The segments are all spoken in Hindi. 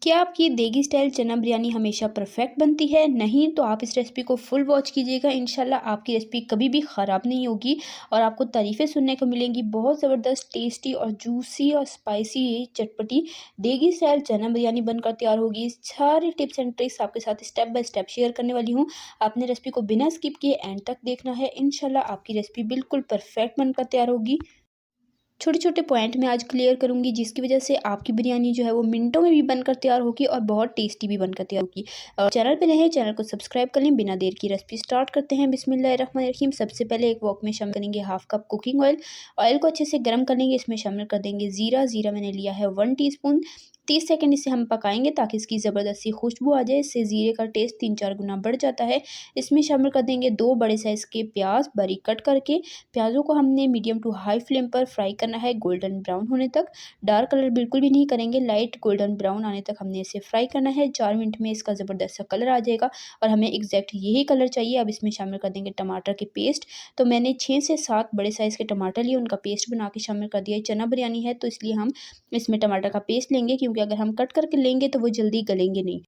क्या आपकी देगी स्टाइल चना बिरयानी हमेशा परफेक्ट बनती है? नहीं तो आप इस रेसिपी को फुल वॉच कीजिएगा। इंशाल्लाह आपकी रेसिपी कभी भी ख़राब नहीं होगी और आपको तारीफ़ें सुनने को मिलेंगी। बहुत ज़बरदस्त टेस्टी और जूसी और स्पाइसी ये चटपटी देगी स्टाइल चना बिरयानी बनकर तैयार होगी। सारे टिप्स एंड ट्रिक्स आपके साथ स्टेप बाय स्टेप शेयर करने वाली हूँ। आपने रेसिपी को बिना स्किप किए एंड तक देखना है। इंशाल्लाह आपकी रेसिपी बिल्कुल परफेक्ट बनकर तैयार होगी। छोटे छोटे पॉइंट मैं आज क्लियर करूंगी जिसकी वजह से आपकी बिरयानी जो है वो मिनटों में भी बनकर तैयार होगी और बहुत टेस्टी भी बनकर तैयार होगी। चैनल पे नए हैं, चैनल को सब्सक्राइब कर लें। बिना देर की रेसिपी स्टार्ट करते हैं। बिस्मिल्लाहिर्रहमानिर्रहीम। सबसे पहले एक वॉक में शामिल करेंगे half cup cooking oil. Oil को अच्छे से गर्म कर लेंगे। इसमें शामिल कर देंगे ज़ीरा। ज़ीरा मैंने लिया है 1 टीस्पून। 30 सेकेंड इसे हम पकाएंगे ताकि इसकी ज़बरदस्ती खुशबू आ जाए। इससे ज़ीरे का टेस्ट 3-4 गुना बढ़ जाता है। इसमें शामिल कर देंगे 2 बड़े साइज़ के प्याज बारीक कट करके। प्याज़ों को हमने मीडियम टू हाई फ्लेम पर फ्राई करना है गोल्डन ब्राउन होने तक। डार्क कलर बिल्कुल भी नहीं करेंगे, लाइट गोल्डन ब्राउन आने तक हमने इसे फ्राई करना है। 4 मिनट में इसका ज़बरदस्त सा कलर आ जाएगा और हमें एग्जैक्ट यही कलर चाहिए। अब इसमें शामिल कर देंगे टमाटर के पेस्ट। तो मैंने 6 से 7 बड़े साइज़ के टमाटर लिए, उनका पेस्ट बना के शामिल कर दिया। चना बिरयानी है तो इसलिए हम इसमें टमाटर का पेस्ट लेंगे, क्योंकि अगर हम कट करके लेंगे तो वो जल्दी गलेंगे नहीं।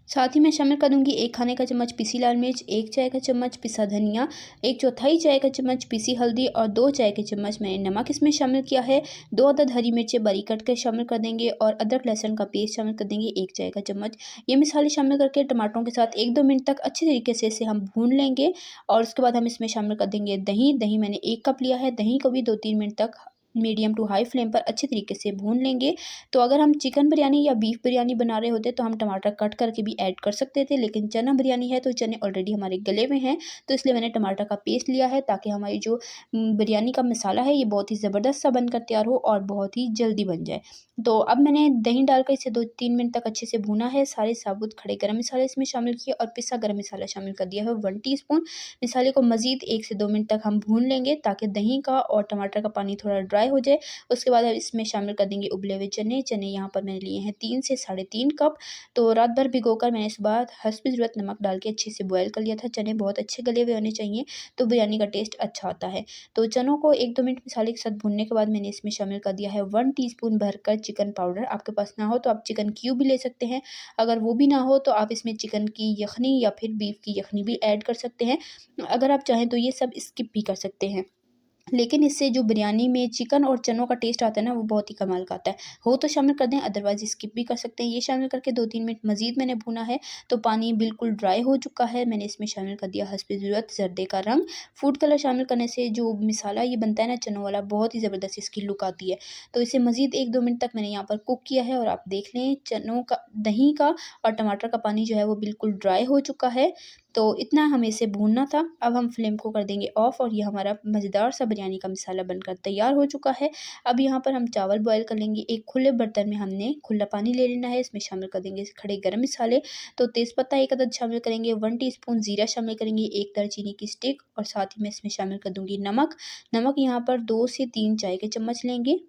साथ ही मैं शामिल कर दूंगी 1 खाने का चम्मच पिसी लाल मिर्च, 1 चाय का चम्मच पिसा धनिया, 1/4 चाय का चम्मच पिसी हल्दी और 2 चाय के चम्मच मैंने नमक इसमें शामिल किया है। 2 अदद हरी मिर्चें बारीक कट कर शामिल कर देंगे और अदरक लहसुन का पेस्ट शामिल कर देंगे 1 चाय का चम्मच। ये मसाले शामिल करके टमाटरों के साथ 1-2 मिनट तक अच्छे तरीके से इसे हम भून लेंगे। और उसके बाद हम इसमें शामिल कर देंगे दही। दही मैंने 1 कप लिया है। दही को भी 2-3 मिनट तक मीडियम टू हाई फ्लेम पर अच्छे तरीके से भून लेंगे। तो अगर हम चिकन बिरयानी या बीफ बिरयानी बना रहे होते तो हम टमाटर कट करके भी ऐड कर सकते थे, लेकिन चना बिरयानी है तो चने ऑलरेडी हमारे गले में हैं, तो इसलिए मैंने टमाटर का पेस्ट लिया है ताकि हमारी जो बिरयानी का मसाला है ये बहुत ही ज़बरदस्त सा बनकर तैयार हो और बहुत ही जल्दी बन जाए। तो अब मैंने दही डालकर इसे 2-3 मिनट तक अच्छे से भूना है। सारे साबुत खड़े गरम मसाले इसमें शामिल किए और पिसा गरम मसाला शामिल कर दिया है 1 टीस्पून। मसाले को मज़ीद 1 से 2 मिनट तक हम भून लेंगे ताकि दही का और टमाटर का पानी थोड़ा ड्राई हो जाए। उसके बाद अब इसमें शामिल कर देंगे उबले हुए चने। चने यहाँ पर मैंने लिए हैं 3 से 3.5 कप। तो रात भर भिगोकर मैंने सुबह हस्ब ज़रूरत नमक डाल के अच्छे से बॉयल कर लिया था। चने बहुत अच्छे गले हुए होने चाहिए तो बिरयानी का टेस्ट अच्छा आता है। तो चनों को 1-2 मिनट मसाले के साथ भूनने के बाद मैंने इसमें शामिल कर दिया है 1 टीस्पून भरकर चिकन पाउडर। आपके पास ना हो तो आप चिकन क्यूब भी ले सकते हैं। अगर वो भी ना हो तो आप इसमें चिकन की यखनी या फिर बीफ की यखनी भी ऐड कर सकते हैं। अगर आप चाहें तो ये सब स्किप भी कर सकते हैं, लेकिन इससे जो बिरयानी में चिकन और चनों का टेस्ट आता है ना वो बहुत ही कमाल का आता है। हो तो शामिल कर दें, अदरवाइज़ स्किप भी कर सकते हैं। ये शामिल करके 2-3 मिनट मज़ीद मैंने भुना है। तो पानी बिल्कुल ड्राई हो चुका है। मैंने इसमें शामिल कर दिया हस्ब ज़रूरत ज़र्दे का रंग। फूड कलर शामिल करने से जो मसाला ये बनता है ना चनों वाला, बहुत ही ज़बरदस्त इसकी लुक आती है। तो इसे मज़ीद 1-2 मिनट तक मैंने यहाँ पर कुक किया है और आप देख लें चनों का, दही का और टमाटर का पानी जो है वो बिल्कुल ड्राई हो चुका है। तो इतना हमें इसे भूनना था। अब हम फ्लेम को कर देंगे ऑफ और ये हमारा मज़ेदार सा बिरयानी का मसाला बनकर तैयार हो चुका है। अब यहाँ पर हम चावल बॉयल कर लेंगे। एक खुले बर्तन में हमने खुला पानी ले लेना है। इसमें शामिल कर देंगे खड़े गरम मसाले। तो तेज़पत्ता 1 अदद शामिल करेंगे, 1 टीस्पून ज़ीरा शामिल करेंगे, 1 दालचीनी की स्टिक और साथ ही मैं इसमें शामिल कर दूँगी नमक। नमक यहाँ पर 2 से 3 चाय के चम्मच लेंगे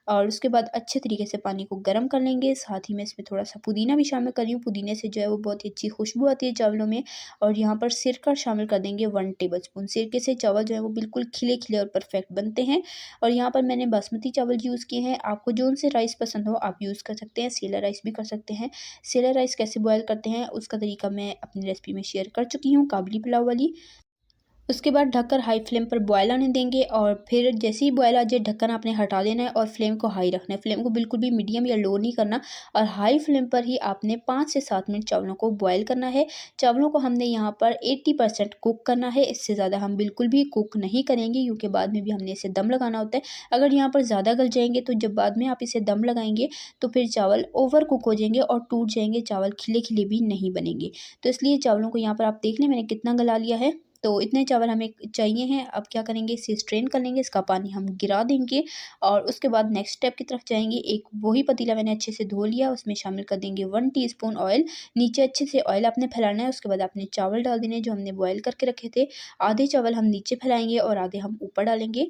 और उसके बाद अच्छे तरीके से पानी को गर्म कर लेंगे। साथ ही मैं इसमें थोड़ा-सा पुदीना भी शामिल कर रही हूँ। पुदीने से जो है वो बहुत ही अच्छी खुशबू आती है चावलों में। और यहाँ पर सिरका शामिल कर देंगे 1 टेबलस्पून। सिरके से चावल जो है वो बिल्कुल खिले-खिले और परफेक्ट बनते हैं। और यहाँ पर मैंने बासमती चावल यूज़ किए हैं। आपको जौन-से राइस पसंद हो आप यूज़ कर सकते हैं। सेला राइस भी कर सकते हैं। सेला राइस कैसे बॉयल करते हैं उसका तरीका मैं अपनी रेसिपी में शेयर कर चुकी हूँ, काबुली पुलाव वाली। उसके बाद ढककर हाई फ्लेम पर बॉयल आने देंगे और फिर जैसे ही बॉयल आ जाए ढक्कन आपने हटा देना है और फ्लेम को हाई रखना है। फ्लेम को बिल्कुल भी मीडियम या लो नहीं करना और हाई फ्लेम पर ही आपने 5 से 7 मिनट चावलों को बॉयल करना है। चावलों को हमने यहाँ पर 80% कुक करना है। इससे ज़्यादा हम बिल्कुल भी कुक नहीं करेंगे क्योंकि बाद में भी हमने इसे दम लगाना होता है। अगर यहाँ पर ज़्यादा गल जाएंगे तो जब बाद में आप इसे दम लगाएंगे तो फिर चावल ओवर कुक हो जाएंगे और टूट जाएंगे, चावल खिले खिले भी नहीं बनेंगे। तो इसलिए चावलों को यहाँ पर आप देख लें मैंने कितना गला लिया है। तो इतने चावल हमें चाहिए हैं। अब क्या करेंगे, इसे स्ट्रेन कर लेंगे, इसका पानी हम गिरा देंगे और उसके बाद नेक्स्ट स्टेप की तरफ जाएंगे। एक वही पतीला मैंने अच्छे से धो लिया, उसमें शामिल कर देंगे 1 टीस्पून ऑयल। नीचे अच्छे से ऑयल आपने फैलाना है। उसके बाद आपने चावल डाल देने जो हमने बॉयल करके रखे थे। आधे चावल हम नीचे फैलाएंगे और आधे हम ऊपर डालेंगे।